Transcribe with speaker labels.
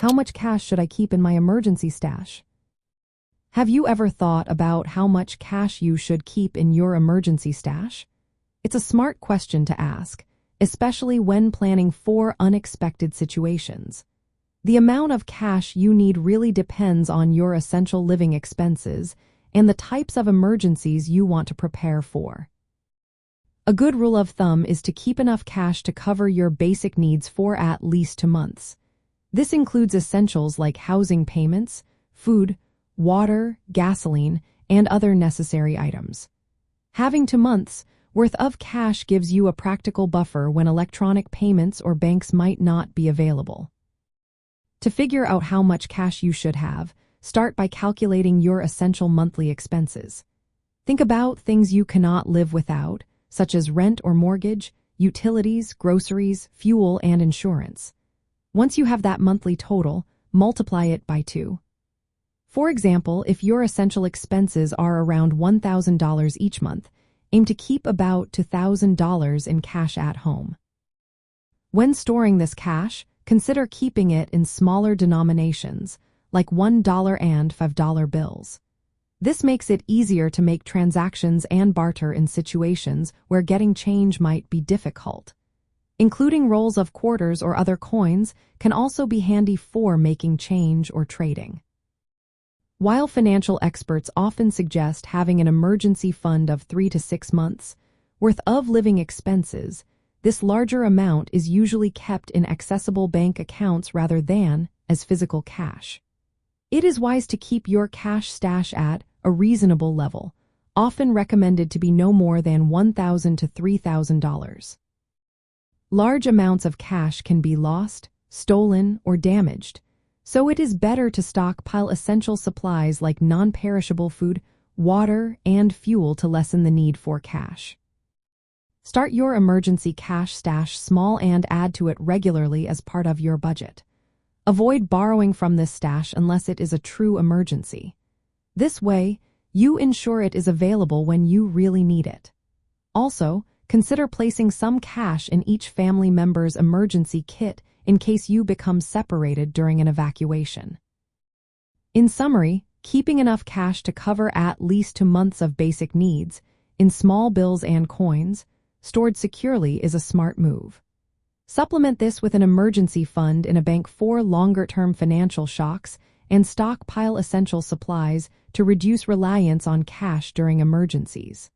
Speaker 1: How much cash should I keep in my emergency stash? Have you ever thought about how much cash you should keep in your emergency stash? It's a smart question to ask, especially when planning for unexpected situations. The amount of cash you need really depends on your essential living expenses and the types of emergencies you want to prepare for. A good rule of thumb is to keep enough cash to cover your basic needs for at least 2 months. This includes essentials like housing payments, food, water, gasoline, and other necessary items. Having 2 months' worth of cash gives you a practical buffer when electronic payments or banks might not be available. To figure out how much cash you should have, start by calculating your essential monthly expenses. Think about things you cannot live without, such as rent or mortgage, utilities, groceries, fuel, and insurance. Once you have that monthly total, multiply it by 2. For example, if your essential expenses are around $1,000 each month, aim to keep about $2,000 in cash at home. When storing this cash, consider keeping it in smaller denominations, like $1 and $5 bills. This makes it easier to make transactions and barter in situations where getting change might be difficult. Including rolls of quarters or other coins can also be handy for making change or trading. While financial experts often suggest having an emergency fund of 3 to 6 months' worth of living expenses, this larger amount is usually kept in accessible bank accounts rather than as physical cash. It is wise to keep your cash stash at a reasonable level, often recommended to be no more than $1,000 to $3,000. Large amounts of cash can be lost, stolen, or damaged, so it is better to stockpile essential supplies like non-perishable food, water, and fuel to lessen the need for cash. Start your emergency cash stash small and add to it regularly as part of your budget. Avoid borrowing from this stash unless it is a true emergency. This way, you ensure it is available when you really need it. Also, consider placing some cash in each family member's emergency kit in case you become separated during an evacuation. In summary, keeping enough cash to cover at least 2 months of basic needs, in small bills and coins, stored securely is a smart move. Supplement this with an emergency fund in a bank for longer-term financial shocks and stockpile essential supplies to reduce reliance on cash during emergencies.